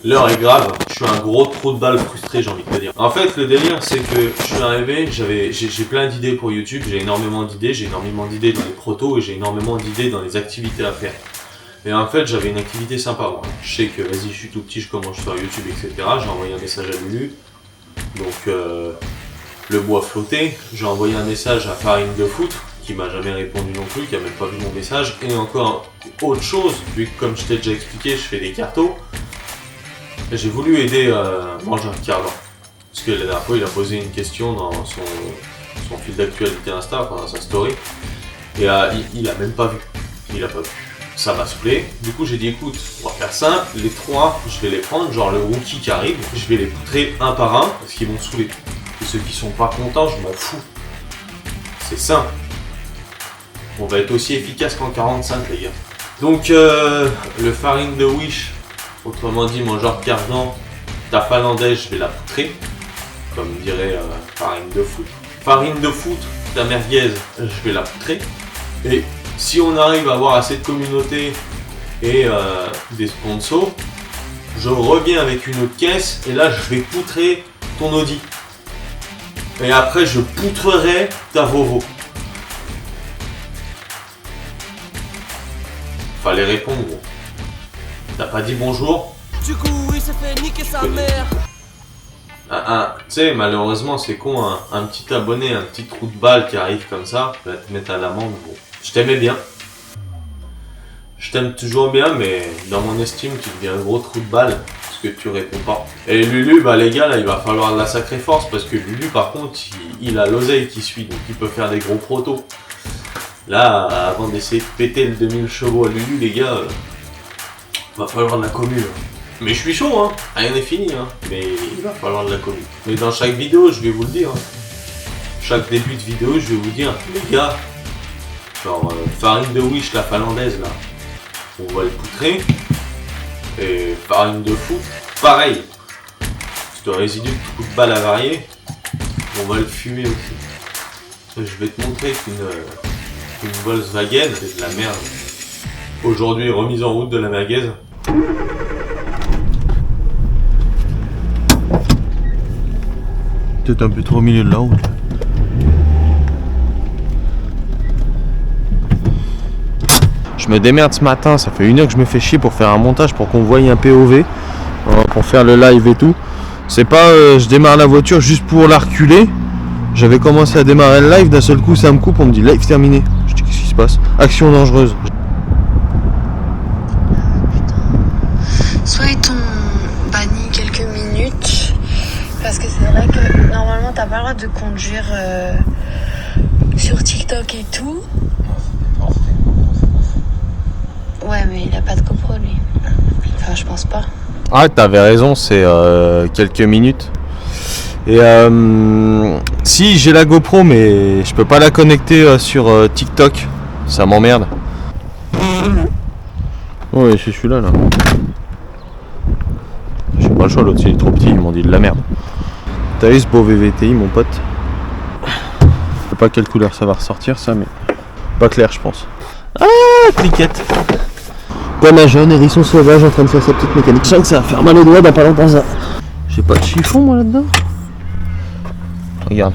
L'heure est grave, je suis un gros trou de balle frustré, j'ai envie de te dire. En fait, le délire, c'est que je suis arrivé, j'ai plein d'idées pour YouTube, j'ai énormément d'idées dans les protos et j'ai énormément d'idées dans les activités à faire. Et en fait, j'avais une activité sympa, moi. Je sais que, vas-y, je suis tout petit, je commence sur YouTube, etc. J'ai envoyé un message à Lulu, donc le bois flotté. J'ai envoyé un message à Farine de Foot, qui m'a jamais répondu non plus, qui a même pas vu mon message. Et encore autre chose, vu que comme je t'ai déjà expliqué, je fais des cartos. J'ai voulu aider Mangeur Cardan. Parce que la dernière fois, il a posé une question dans son fil d'actualité Insta, enfin dans sa story. Et il a même pas vu. Il a pas vu. Ça m'a saoulé. Du coup, j'ai dit écoute, on va faire simple. Les trois, je vais les prendre, genre le rookie qui arrive. Je vais les poutrer un par un, parce qu'ils vont saouler. Et ceux qui sont pas contents, je m'en fous. C'est simple. On va être aussi efficace qu'en 45, les gars. Donc, le Farine de Wish. Autrement dit, Mangeur Cardan, ta finlandaise, je vais la poutrer, comme dirait Farine de Foot. Farine de Foot, ta merguez, je vais la poutrer. Et si on arrive à avoir assez de communauté et des sponsors, je reviens avec une autre caisse et là, je vais poutrer ton Audi. Et après, je poutrerai ta Volvo. Fallait répondre, gros. T'as pas dit bonjour? Du coup, il s'est fait niquer sa mère. Tu sais, malheureusement, c'est con, un petit abonné, un petit trou de balle qui arrive comme ça, va te mettre à l'amende. Bon. Je t'aimais bien. Je t'aime toujours bien, mais dans mon estime, tu deviens un gros trou de balle, parce que tu réponds pas. Et Lulu, bah les gars, là, il va falloir de la sacrée force, parce que Lulu, par contre, il a l'oseille qui suit, donc il peut faire des gros protos. Là, avant d'essayer de péter le 2000 chevaux à Lulu, les gars... va falloir de la commu. Mais je suis chaud, hein. Rien n'est fini, hein. Mais il va falloir de la commu. Mais dans chaque vidéo, je vais vous le dire. Hein. Chaque début de vidéo, je vais vous dire, les gars, genre Farine de Wish, la finlandaise, là, on va le poutrer. Et Farine de Foot, pareil. Ce résidu de trou de balle avarié, on va le fumer aussi. Je vais te montrer qu'une Volkswagen, c'est de la merde. Aujourd'hui, remise en route de la merguez. Peut-être un peu trop au milieu de la route. Je me démerde ce matin, ça fait 1 heure que je me fais chier pour faire un montage pour qu'on voie un POV, pour faire le live et tout. C'est pas je démarre la voiture juste pour la reculer. J'avais commencé à démarrer le live, d'un seul coup ça me coupe, on me dit live terminé. Je dis qu'est-ce qui se passe? Action dangereuse. Soit ils t'ont banni quelques minutes, parce que c'est vrai que normalement t'as pas le droit de conduire sur TikTok et tout. Ouais, mais il a pas de GoPro lui. Enfin, je pense pas. Ah, t'avais raison, c'est quelques minutes. Et si j'ai la GoPro, mais je peux pas la connecter sur TikTok, ça m'emmerde. Ouais, c'est celui-là là. J'ai pas le choix, l'autre il est trop petit, ils m'ont dit de la merde. T'as eu ce beau VVTI mon pote? Je sais pas quelle couleur ça va ressortir ça, mais pas clair je pense. Ah, cliquette. Comme un jeune hérisson sauvage en train de faire sa petite mécanique. Je sens que ça va faire mal aux doigts dans pas longtemps ça. J'ai pas de chiffon moi là-dedans. Regarde.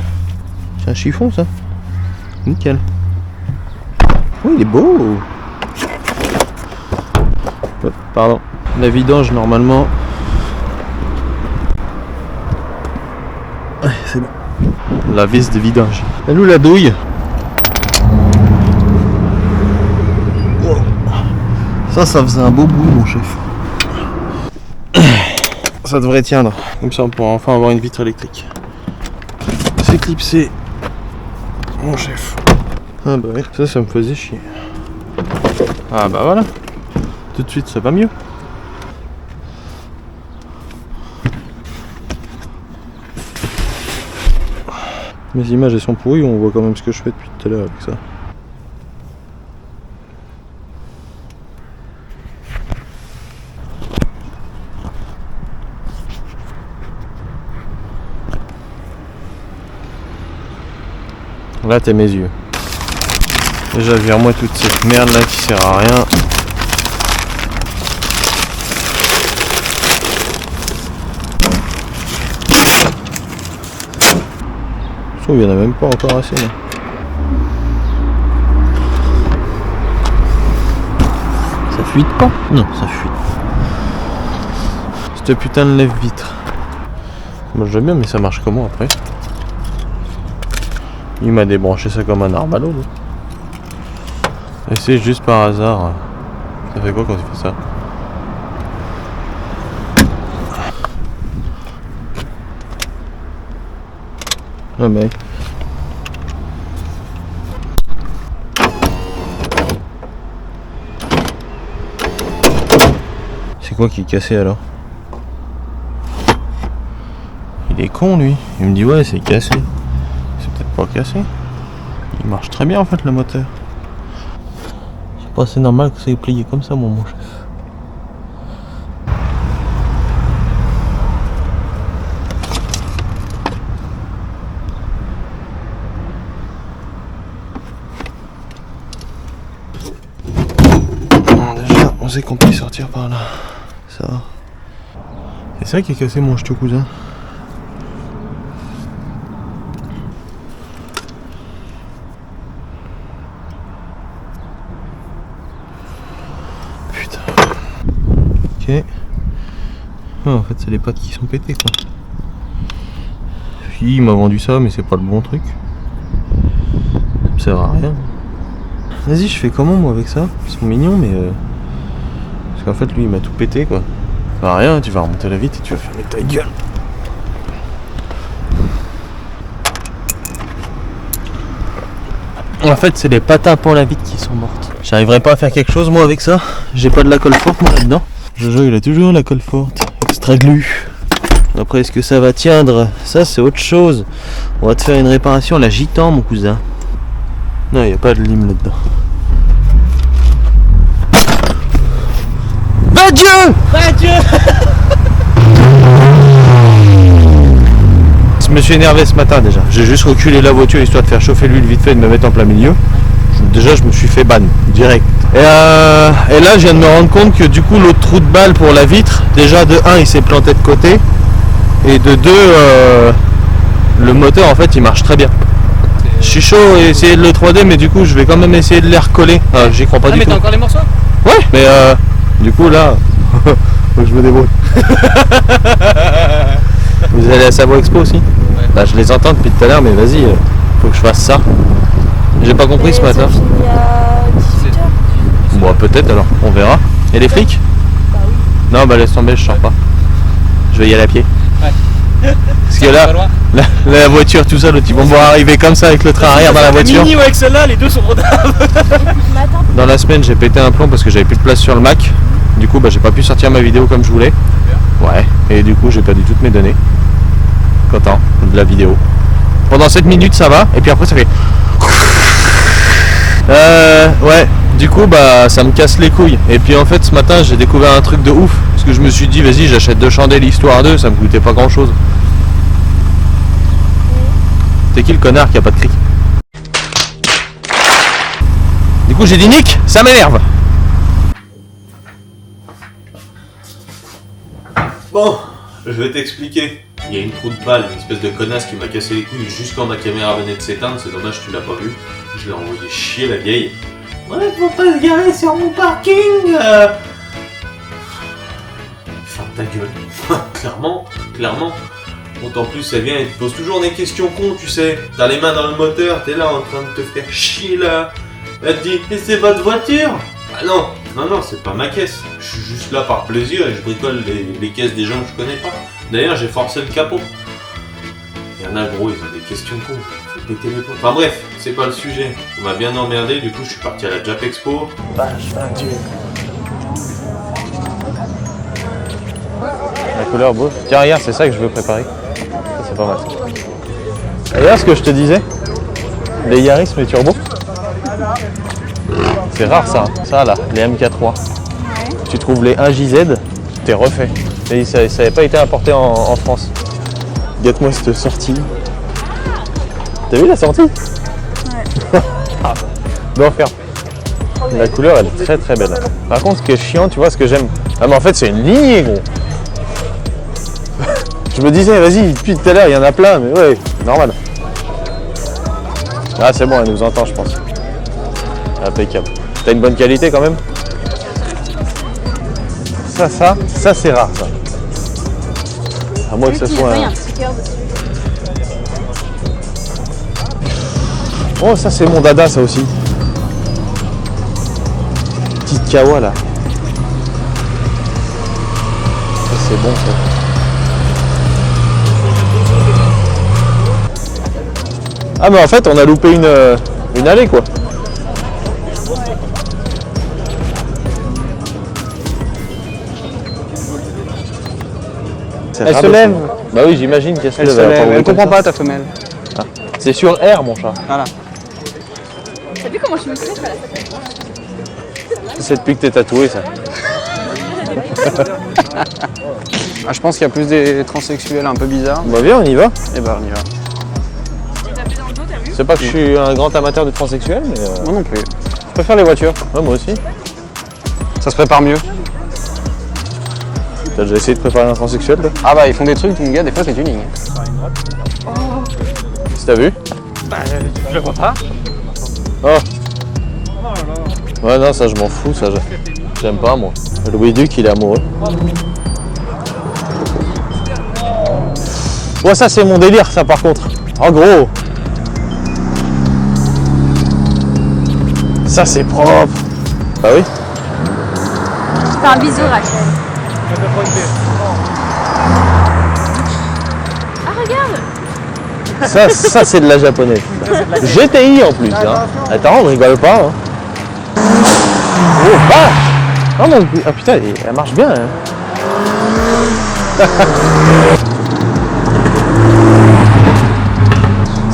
C'est un chiffon ça. Nickel. Oh il est beau. Hop, pardon. La vidange normalement. Ouais, c'est bon. La vis de vidange. Elle est où la douille? Ça faisait un beau bout mon chef. Ça devrait tiendre. Comme ça on pourra enfin avoir une vitre électrique. C'est clipsé. Mon chef. Ah bah ouais, ça me faisait chier. Ah bah voilà. Tout de suite ça va mieux. Mes images elles sont pourries, on voit quand même ce que je fais depuis tout à l'heure avec ça. Là t'es mes yeux. Déjà vire-moi toute cette merde là qui sert à rien. trouve qu'il n'y en a même pas encore assez là. Ça fuite pas? Non, ça fuite. Cette putain de lève-vitre. Moi je veux bien, mais ça marche comment après? Il m'a débranché ça comme un normalo. Et c'est juste par hasard. Ça fait quoi quand tu fais ça? Ah mec. C'est quoi qui est cassé alors? Il est con lui. Il me dit ouais c'est cassé. C'est peut-être pas cassé. Il marche très bien en fait le moteur. C'est pas assez normal que ça ait plié comme ça mon chef. Déjà on sait qu'on peut y sortir par là. Ça va. C'est ça qui a cassé mon ch'ti cousin. Putain. Ok. Ah, en fait c'est les pattes qui sont pétées quoi. Il m'a vendu ça mais c'est pas le bon truc. Ça sert à rien. Vas-y je fais comment moi avec ça? Ils sont mignons mais parce qu'en fait lui il m'a tout pété quoi. Ça sert à rien, tu vas remonter la vitre et tu vas fermer ta gueule. En fait c'est les patins pour la vitre qui sont mortes. J'arriverai pas à faire quelque chose moi avec ça. J'ai pas de la colle forte moi là-dedans. Jojo il a toujours la colle forte. Extra glu. Après est-ce que ça va tiendre? Ça c'est autre chose. On va te faire une réparation à la gitan mon cousin. Non il n'y a pas de lime là-dedans. Adieu! Adieu! Je me suis énervé ce matin déjà. J'ai juste reculé la voiture histoire de faire chauffer l'huile vite fait et de me mettre en plein milieu. Déjà je me suis fait ban direct. Et là je viens de me rendre compte que du coup l'autre trou de balle pour la vitre, déjà de 1 il s'est planté de côté. Et de 2 le moteur en fait il marche très bien. Je suis chaud et essayer de le 3D mais du coup je vais quand même essayer de les recoller. J'y crois pas du tout. Mais t'as encore les morceaux? Ouais mais du coup là faut que je me débrouille. Vous allez à Savoie Expo aussi? Ouais. Bah je les entends depuis tout à l'heure mais vas-y, faut que je fasse ça. J'ai pas compris ce matin. Bon peut-être alors, on verra. Et les flics? Bah oui. Non bah laisse tomber, je sors pas. Je vais y aller à pied. Ouais. Parce que là, la voiture tout seul, ils vont voir arriver comme ça avec le train arrière dans la voiture. Mini ou avec celle-là, les deux sont retardables. Dans la semaine j'ai pété un plomb parce que j'avais plus de place sur le Mac. Du coup bah j'ai pas pu sortir ma vidéo comme je voulais. Ouais. Et du coup j'ai perdu toutes mes données. Content de la vidéo. Pendant 7 minutes ça va et puis après ça fait. Ouais. Du coup bah ça me casse les couilles. Et puis en fait ce matin j'ai découvert un truc de ouf. Parce que je me suis dit vas-y j'achète 2 chandelles histoire d'eux, ça me coûtait pas grand chose. C'est qui le connard qui a pas de cric? Du coup j'ai dit Nick, ça m'énerve. Bon, je vais t'expliquer. Il y a une trou de balle, une espèce de connasse qui m'a cassé les couilles juste quand ma caméra venait de s'éteindre. C'est dommage que tu l'as pas vu. Je l'ai envoyé chier la vieille. Ouais, faut pas se garer sur mon parking. Ferme ta gueule. clairement. Bon, en plus, elle vient et te pose toujours des questions cons, tu sais. T'as les mains dans le moteur, t'es là en train de te faire chier là. Elle te dit, et c'est votre voiture? Ah non, c'est pas ma caisse. Je suis juste là par plaisir et je bricole les caisses des gens que je connais pas. D'ailleurs, j'ai forcé le capot. Il y en a gros, ils ont des questions cons. Faut péter les pots. Enfin bref, c'est pas le sujet. On m'a bien emmerdé, du coup je suis parti à la Jap Expo. La couleur beau. Tiens regarde, c'est ça que je veux préparer. Ça, c'est pas mal. Et regarde ce que je te disais. Les Yaris mais turbo. C'est rare ça. Ça là, les MK3. Tu trouves les 1JZ, t'es refait. Et ça n'avait pas été importé en France. Regarde-moi cette sortie. T'as vu la sortie? Ouais. D'enfer. La couleur elle est très très belle. Par contre ce qui est chiant, tu vois ce que j'aime. Ah mais en fait c'est une lignée gros. Je me disais vas-y, depuis tout à l'heure il y en a plein mais ouais, normal. Ah c'est bon, elle nous entend je pense. Impeccable. T'as une bonne qualité quand même? Ça c'est rare ça. À moins que ce soit un... Oh ça c'est mon dada ça aussi. Petite kawa là. Ça c'est bon ça. Ah mais en fait on a loupé une allée quoi. Elle se lève. Bah oui j'imagine qu'elle se Elle lève. se lève. Elle comme comprend ça. pas ta femelle. C'est sur R mon chat. Voilà. T'as vu comment je me suis fait C'est depuis que t'es tatoué ça. Ah, je pense qu'il y a plus des transsexuels un peu bizarres. Bah viens on y va. Et bah on y va. C'est pas que je suis un grand amateur de transsexuels mais Moi non plus. Je préfère les voitures. ouais, moi aussi. Ça se prépare mieux. T'as déjà essayé de préparer un transsexuel toi? Ah bah ils font des trucs, mon gars, des fois c'est tuning. Si t'as vu? Bah je le vois pas. Oh. Ouais non ça je m'en fous ça j'aime pas moi. Louis Duc il est amoureux. Ouais ça c'est mon délire ça par contre. En gros. Ça c'est propre. Bah oui. Fais un bisou, Rachel. Ah, regarde. Ça c'est de la japonaise. GTI en plus. Hein. Attends on rigole pas. Hein. Oh bah. Oh mon... Ah putain elle marche bien. Hein.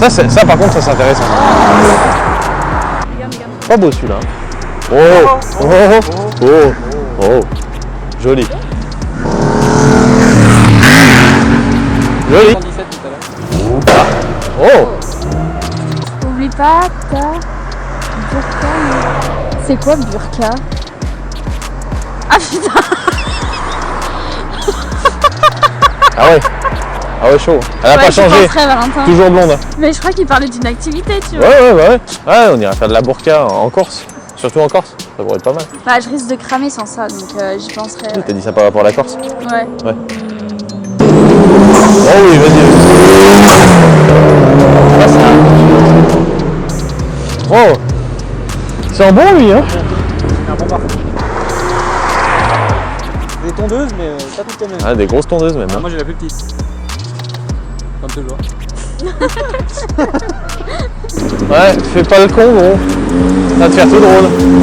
Ça par contre ça c'est intéressant. Pas beau celui-là. Oh oh oh oh oh joli. Joli. Oh Oublie pas ta burqa. C'est quoi burqa? Ah putain. Ah ouais chaud. Elle a pas Ouais, changé. je penserais, Valentin. Toujours blonde. Mais je crois qu'il parlait d'une activité, tu vois. Ouais. Ouais on irait faire de la burqa en Corse. Surtout en Corse. Ça pourrait être pas mal. Bah, je risque de cramer sans ça, donc j'y penserai. T'as dit ça par rapport à la Corse? Ouais. Oh oui, vas-y. Oh c'est un bon lui hein. Des tondeuses, mais pas toutes les mêmes. Ah des grosses tondeuses même. Hein. Moi j'ai la plus petite. Comme toujours. Ouais, fais pas le con gros. Ça va te faire tout drôle. Si vous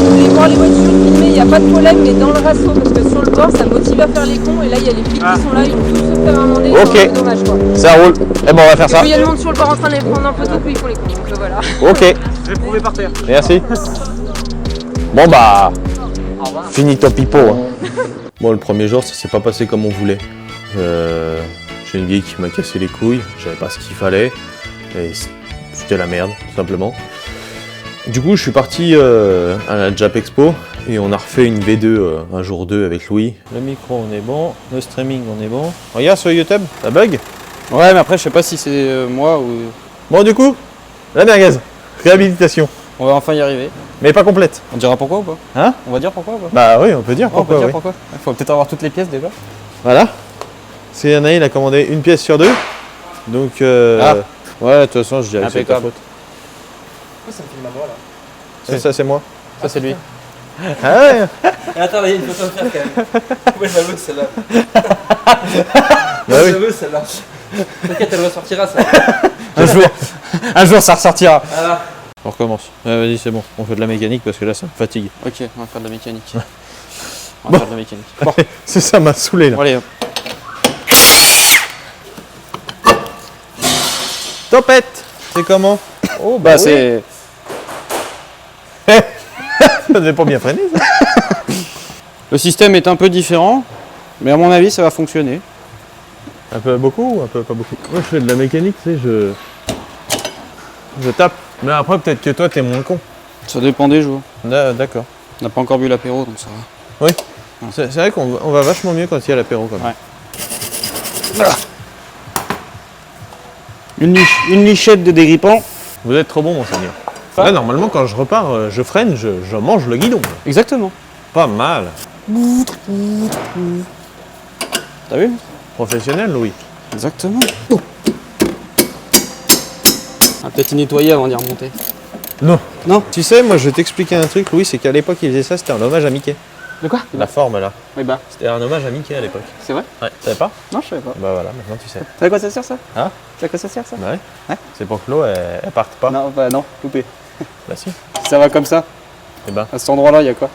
voulez voir les voitures filmées, il n'y a pas de problème, mais dans le rasso, parce que sur le bord, ça motive à faire les cons, et là, il y a les flics qui sont là, ils vont tous se faire amender. Ok. C'est dommage, quoi. Ça roule. Eh ben on va faire Et ça. puis, il y a le monde sur le bord en train de les prendre en photo, puis ils font les cons, donc voilà. Ok. Je vais prouver par terre. Merci. Bon bah. Finito pipo. Hein. Bon le premier jour ça s'est pas passé comme on voulait. J'ai une vieille qui m'a cassé les couilles, j'avais pas ce qu'il fallait. Et c'était la merde, tout simplement. Du coup je suis parti à la Jap Expo et on a refait une V2 un jour 2 avec Louis. Le micro on est bon, le streaming on est bon. Regarde sur YouTube, ça bug. Ouais mais après je sais pas si c'est moi ou... Bon du coup, la merguez, réhabilitation. On va enfin y arriver. Mais pas complète. On dira pourquoi ou pas? Hein? On va dire pourquoi ou pas? Bah oui on peut dire Ouais, on peut pourquoi. dire Oui. pourquoi. Il faut peut-être avoir toutes les pièces déjà. Voilà. C'est Anaïl a commandé une pièce sur deux. Donc ouais, de toute façon, je dirais que c'est ta Impeccable. faute. Ça me filme ma voix là. Ça c'est moi. Ça c'est lui. Ah ouais. Et attends, il y a une photo à faire quand même. Ouais, je la veux celle-là. Bah oui. Je la veux celle-là. T'inquiète, elle ressortira ça. Un jour ça ressortira. Voilà. On recommence. Vas-y, c'est bon. On fait de la mécanique parce que là, ça me fatigue. Ok, on va faire de la mécanique. On va faire de la mécanique. Bon, C'est ça m'a saoulé là. bon allez hop. Topette. C'est comment? Oh Bah c'est... Ça devait pas bien freiner ça. Le système est un peu différent, mais à mon avis ça va fonctionner. Un peu beaucoup ou un peu pas beaucoup? Moi je fais de la mécanique, tu sais, je tape. Mais après peut-être que toi t'es moins con. Ça dépend des jours. D'accord. On n'a pas encore bu l'apéro donc ça va. C'est vrai qu'on va vachement mieux quand il y a l'apéro quand même. Ouais. Une lichette de dégrippant. Vous êtes trop bon, monseigneur. Là, normalement, quand je repars, je freine, je mange le guidon. Exactement. Pas mal. T'as vu? Professionnel, Louis. Exactement. On va peut-être y nettoyer avant d'y remonter. Non. Non? Tu sais, moi, je vais t'expliquer un truc, Louis, c'est qu'à l'époque, il faisait ça, c'était un hommage à Mickey. De quoi? La forme, là. Oui bah, C'était un hommage à Mickey à l'époque. c'est vrai? Ouais, tu savais pas? Non, je savais pas. Bah voilà, maintenant tu sais. Tu sais à quoi ça sert ça? Hein? Tu sais à quoi ça sert ça? Bah ouais. Ouais. C'est pour que l'eau, elle parte pas. Non, bah non, loupé. Bah si. Ça va comme ça. Et bah, À cet endroit-là, il y a quoi?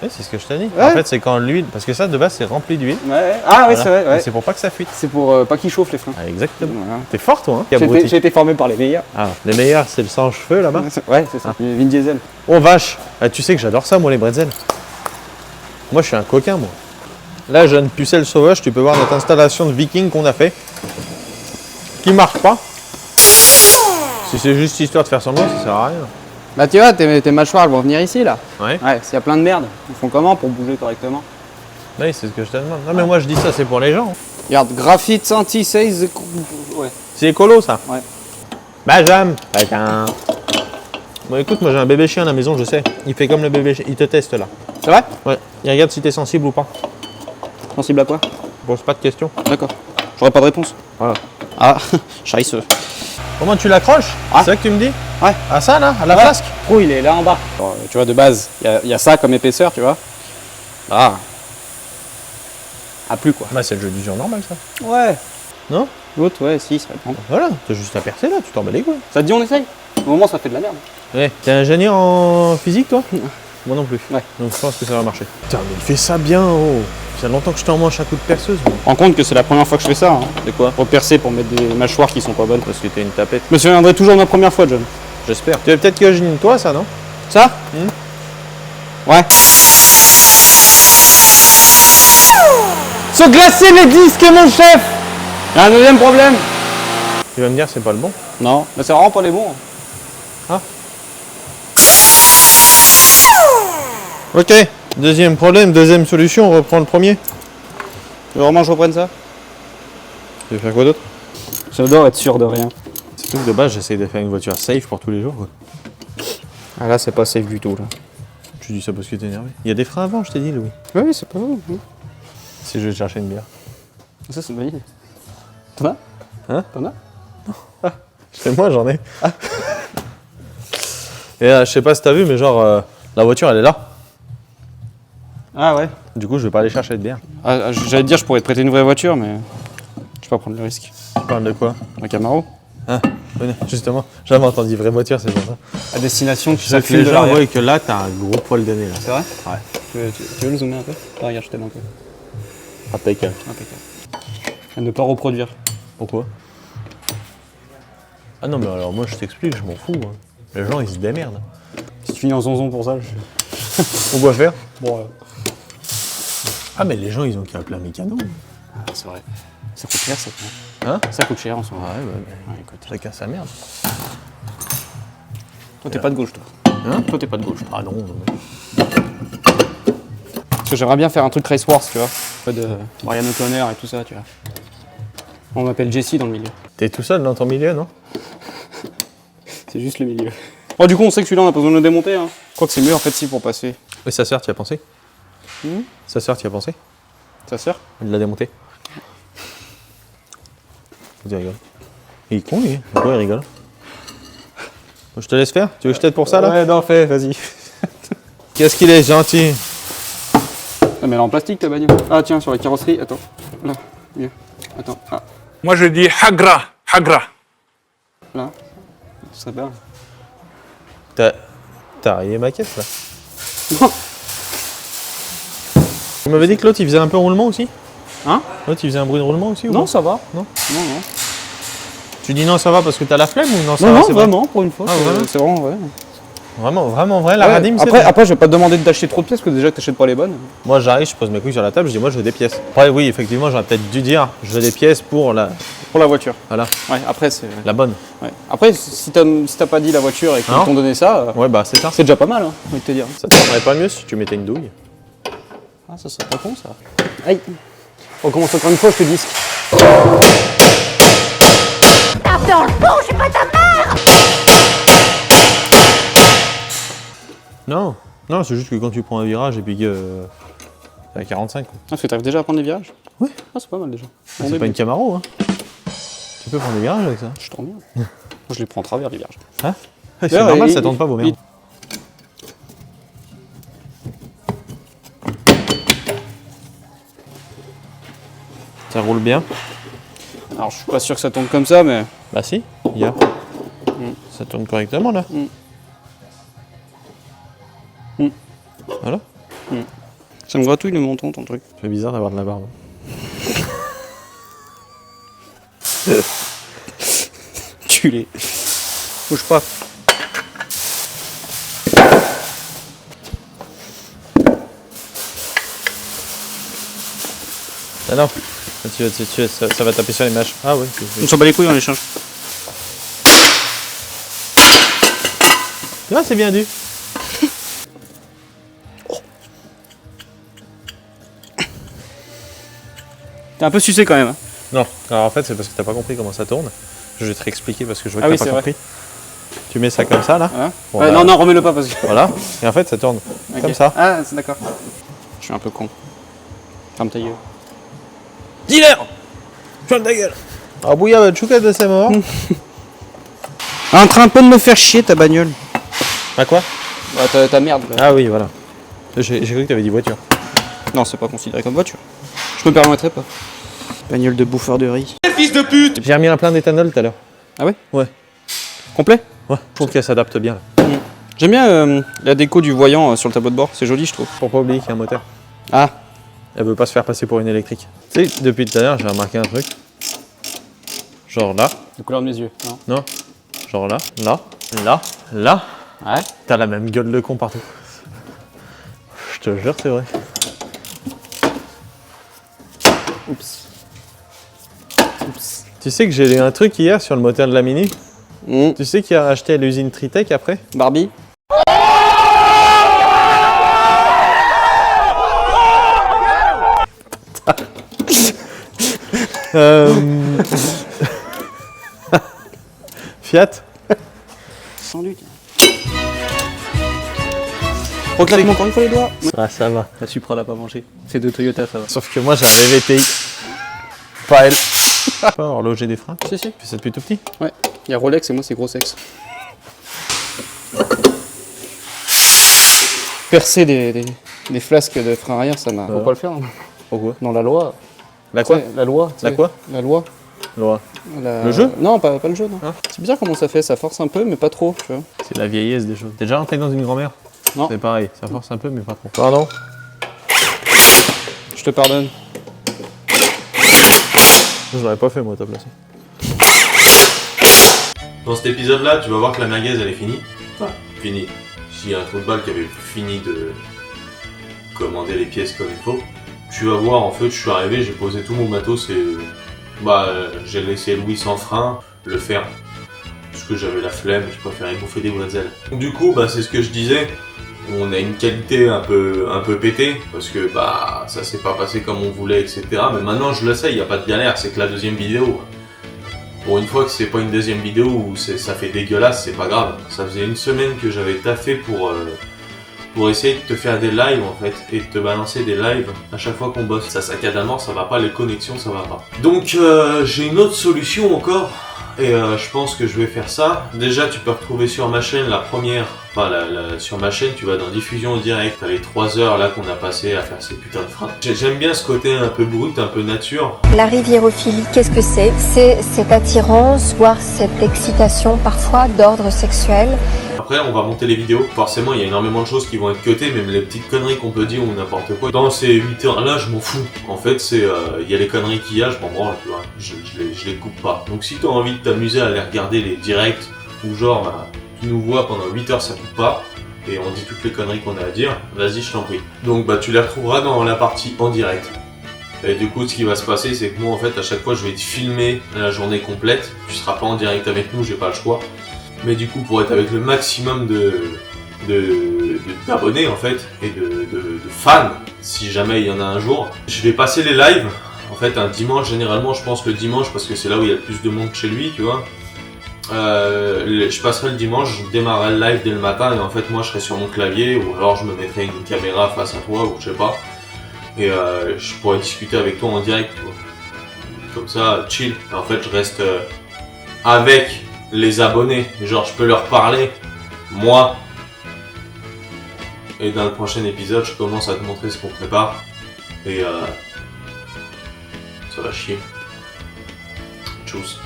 ouais, c'est ce que je te dis. Ouais. En fait, c'est quand l'huile, parce que ça, de base, c'est rempli d'huile. Ouais. Ah oui, Voilà. c'est vrai, Et ouais. c'est pour pas que ça fuite. C'est pour pas qu'ils chauffent les freins. Ah, exactement. Voilà. T'es fort, toi, hein, J'ai Cabruti. été formé par les meilleurs. Ah, les meilleurs, c'est le sans-cheveux, là-bas. Ouais, c'est ça. Vin Diesel. Oh vache, ah, tu sais que j'adore ça, moi, les bretzels. Moi, je suis un coquin, moi. Là, j'ai une pucelle sauvage, tu peux voir notre installation de viking qu'on a fait. Qui marche pas. Si c'est juste histoire de faire semblant, ça sert à rien. Bah tu vois, tes mâchoires elles vont venir ici là. Ouais. Ouais, s'il y a plein de merde, ils font comment pour bouger correctement? Oui, c'est ce que je te demande. Non, mais moi, je dis ça, c'est pour les gens. Regarde, graphite anti-size. Ouais. C'est écolo, ça. Ouais. Benjamin. Putain. Bon, écoute, moi, j'ai un bébé chien à la maison, je sais. Il fait comme le bébé chien. Il te teste, là. C'est vrai? Ouais. Il regarde si t'es sensible ou pas. Sensible à quoi? Pose pas de questions. D'accord. J'aurais pas de réponse. Voilà. Ah, chaisse. Comment tu l'accroches? Ah. C'est ça que tu me dis? Ouais. À ça, là? À la Ouais. flasque? Oh, il est là en bas. Alors, tu vois, de base, il y a ça comme épaisseur, tu vois. Ah. Ah, plus quoi. Bah, c'est le jeu d'usure normal, ça. Ouais. Non? L'autre, ouais, si, ça dépend. Voilà, t'as juste à percer, là, tu t'en bats les couilles. Ça te dit, on essaye? Au moment, ça fait de la merde. Ouais. T'es ingénieur en physique, toi? Moi non plus. Ouais. Donc, je pense que ça va marcher. Putain, mais il fait ça bien, oh. Ça fait longtemps que je t'en mange à coup de perceuse, moi. Rends compte que c'est la première fois que je fais ça. Hein. De quoi? Pour percer, pour mettre des mâchoires qui sont pas bonnes. Parce que t'es une tapette. Je me souviendrai toujours de ma première fois, John. J'espère. Tu veux peut-être que je dîne toi, ça, non? Ça? Ouais. Se glacer les disques, mon chef! Il y a un deuxième problème. Tu vas me dire, c'est pas le bon. Non, mais c'est vraiment pas les bons. Ah. Ok. Deuxième problème, deuxième solution, on reprend le premier. Tu veux vraiment que je reprenne ça? Tu veux faire quoi d'autre? J'adore être sûr de rien. C'est tout de base, j'essaye de faire une voiture safe pour tous les jours, quoi. Ah là, c'est pas safe du tout, là. Tu dis ça parce que t'es énervé. Il y a des freins avant, je t'ai dit, Louis. Oui, c'est pas bon. Si je vais te chercher une bière. Ça, c'est une bonne idée. T'en as? Hein? T'en as? C'est moi, j'en ai. Et je sais pas si t'as vu, mais genre, la voiture, elle est là. Ah ouais. Du coup, je vais pas aller chercher de bière. Ah, j'allais te dire, je pourrais te prêter une vraie voiture, mais je vais pas prendre le risque. Tu parles de quoi? Un Camaro? Ah, oui, justement, j'avais entendu vraie voiture, c'est pour ça. À destination, tu Je sais que les gens voient que là, t'as un gros poil de nez, là. C'est vrai? Ouais. Tu veux le zoomer un peu? Ah, regarde, je t'aime un peu. Impeccable. Impeccable. À ne pas reproduire. Pourquoi? Ah non, mais alors moi, je t'explique, je m'en fous. Hein. Les gens, ils se démerdent. Si tu finis en zonzon pour ça, je... On va faire? Bon, Ah, mais les gens, ils ont qu'à appeler un mécano. ah, c'est vrai. Ça coûte cher, ça. Hein? Ça coûte cher en ce moment. Ouais, Ouais, écoute. chacun sa merde. Toi, t'es pas de gauche, toi. Hein? Toi, t'es pas de gauche. Ah non, non. Parce que j'aimerais bien faire un truc Race Wars, tu vois. Un peu de Brian O'Connor et tout ça, tu vois. On m'appelle Jesse dans le milieu. T'es tout seul dans ton milieu, non? C'est juste le milieu. Oh, du coup, on sait que celui-là, on a pas besoin de le démonter, hein. Je crois que c'est mieux, en fait, si, pour passer. Oui, sa sœur, tu y as pensé? Sa sœur, tu y as pensé? Ça sert? Il l'a démonté. Tu rigoles. Il est con, lui. Pourquoi il rigole? Je te laisse faire? Tu veux que je t'aide pour ça, là? Ouais, non, fais, vas-y. Qu'est-ce qu'il est gentil? Ah, mais elle est en plastique, ta bagnole. Ah, tiens, sur la carrosserie, attends. Là, mieux. Attends, ah, Moi je dis Hagra, Hagra. là. Ce serait bien. T'as rayé ma caisse, là? Tu m'avais dit que l'autre, il faisait un peu roulement aussi? Hein? L'autre, il faisait un bruit de roulement aussi ou Non, pas? ça va. Non? Non, non. Tu dis non, ça va parce que t'as la flemme ou non, ça Non, va, non, c'est vrai? vraiment, pour une fois. Ah, vraiment? C'est vraiment vrai. Vraiment vrai, la radime, c'est après, vrai. après, je vais pas te demander d'acheter trop de pièces, parce que déjà que t'achètes pas les bonnes. Moi, j'arrive, je pose mes couilles sur la table, je dis moi, je veux des pièces. Après, oui, effectivement, j'aurais peut-être dû dire je veux des pièces pour la... Pour la voiture. Voilà, Ouais, après, c'est. la bonne. Ouais. Après, si t'as pas dit la voiture et qu'ils Non. t'ont donné ça, Ouais, bah, c'est ça. c'est déjà pas mal, hein, j'ai envie de te dire. Ça te rendrait pas mieux si tu mettais une douille? Ah, ça serait pas con, ça. Aïe. On commence encore une fois, je te disque. After dans le pont, je suis pas ta mère. Non, non, c'est juste que quand tu prends un virage et puis que t'es à 45. Quoi. Ah, parce que t'arrives déjà à prendre des virages? Oui. Ah, c'est pas mal déjà. C'est pas une Camaro, hein. Tu peux prendre des virages avec ça. Je tourne bien. Moi, je les prends en travers, les virages. Hein? C'est normal, ça tourne pas vos merdes. Ça roule bien? Alors, je suis pas sûr que ça tourne comme ça, mais... Bah si, hier. Ça tourne correctement, là. Voilà. Ça me gratouille le menton, ton truc. C'est bizarre d'avoir de la barbe. Culé. Bouge pas. Ah non, ça va taper sur les mâches. Ah oui. On s'en bat les couilles, on les change. Là, c'est bien dû. T'es un peu sucé quand même. Hein. Non, alors en fait, c'est parce que t'as pas compris comment ça tourne. Je vais te réexpliquer parce que je vois que Ah oui, t'as pas c'est compris. Tu mets ça comme ça, là. Hein Voilà. Non, non, remets-le pas parce que... Voilà. Et en fait, ça tourne comme ça. Ah, c'est d'accord. Je suis un peu con. Ferme ta gueule. Dealer! Ferme ta gueule! Ah, bouillard va chouquette de ses morts. En train un peu de me faire chier ta bagnole. Ah quoi? Bah, ta merde. Là. Ah oui, voilà. J'ai cru que t'avais dit voiture. Non, c'est pas considéré comme voiture. Je me permettrais pas. Bagnole de bouffeur de riz. Fils de pute! J'ai remis un plein d'éthanol tout à l'heure. Ah ouais? Ouais. Complet? Ouais. Je trouve qu'elle s'adapte bien. Là. J'aime bien la déco du voyant sur le tableau de bord. C'est joli, je trouve. Pour pas oublier qu'il y a un moteur. Ah. Elle veut pas se faire passer pour une électrique. Tu sais, depuis tout à l'heure, j'ai remarqué un truc. Genre là. La couleur de mes yeux, non? Non. Genre là, là, là, là. Ouais. T'as la même gueule de con partout. Je te jure, c'est vrai. Oups. Oups. Tu sais que j'ai lu un truc hier sur le moteur de la Mini. Tu sais qu'il a acheté à l'usine Tritech après. Barbie. Fiat. Sans doute. Reclame encore une fois les doigts. Ah, ça va. La Supra l'a pas mangé. C'est de Toyota, ça va. Sauf que moi j'ai un VVTI. Pas elle. Pas horloger des freins. Si, si. Tu fais ça depuis tout petit. Ouais. Il y a Rolex et moi c'est gros sexe. Percer des flasques de frein arrière, ça m'a. Faut pas le faire. Hein. Pourquoi? Dans la loi. La quoi? La loi. La quoi? La loi. Le jeu? Non, pas le jeu, non. Hein? C'est bizarre comment ça fait, ça force un peu, mais pas trop, tu vois. C'est la vieillesse des choses. T'es déjà rentré dans une grand-mère? Non. C'est pareil, ça force un peu, mais pas trop. Pardon? Je te pardonne. Je l'aurais pas fait moi à ta place. Dans cet épisode-là, tu vas voir que la merguez elle est finie. Finie. S'il y a un trou de balle qui avait fini de commander les pièces comme il faut, tu vas voir, en fait, je suis arrivé, j'ai posé tout mon matos et j'ai laissé Louis sans frein le faire. Parce que j'avais la flemme, je préférais bouffer des bretzels. Donc du coup, c'est ce que je disais. On a une qualité un peu pétée, parce que ça s'est pas passé comme on voulait, etc. Mais maintenant je le sais, il n'y a pas de galère, c'est que la deuxième vidéo. Pour une fois que c'est pas une deuxième vidéo où ça fait dégueulasse, c'est pas grave. Ça faisait une semaine que j'avais taffé pour essayer de te faire des lives en fait, et de te balancer des lives à chaque fois qu'on bosse. Ça saccade à mort, ça va pas, les connexions ça va pas. Donc j'ai une autre solution encore. Et je pense que je vais faire ça. Déjà, tu peux retrouver sur ma chaîne la première. Sur ma chaîne, tu vas dans diffusion en direct. T'as les 3 heures là qu'on a passé à faire ces putains de freins. J'aime bien ce côté un peu brut, un peu nature. La riviérophilie, qu'est-ce que c'est? C'est cette attirance, voire cette excitation parfois d'ordre sexuel. Après, on va monter les vidéos. Forcément, il y a énormément de choses qui vont être cutées, même les petites conneries qu'on peut dire ou n'importe quoi. Dans ces 8 heures là, je m'en fous. En fait, il y a les conneries qu'il y a, je m'en branle, tu vois. Je les coupe pas. Donc si t'as envie de t'amuser à aller regarder les directs, ou genre, tu nous vois pendant 8 heures, ça coupe pas, et on dit toutes les conneries qu'on a à dire, vas-y, je t'en prie. Donc tu les retrouveras dans la partie en direct. Et du coup, ce qui va se passer, c'est que moi, en fait, à chaque fois, je vais te filmer la journée complète. Tu seras pas en direct avec nous, j'ai pas le choix. Mais du coup, pour être avec le maximum d'abonnés, en fait, et de fans, si jamais il y en a un jour, je vais passer les lives. En fait, un dimanche, généralement, je pense le dimanche, parce que c'est là où il y a le plus de monde chez lui, tu vois. je passerai le dimanche, je démarrerai le live dès le matin et en fait moi je serai sur mon clavier ou alors je me mettrai une caméra face à toi ou je sais pas. Et je pourrais discuter avec toi en direct, tu vois. Comme ça, chill. Et en fait je reste avec les abonnés, genre je peux leur parler, moi. Et dans le prochain épisode, je commence à te montrer ce qu'on prépare. Et ça va chier. Tchuss.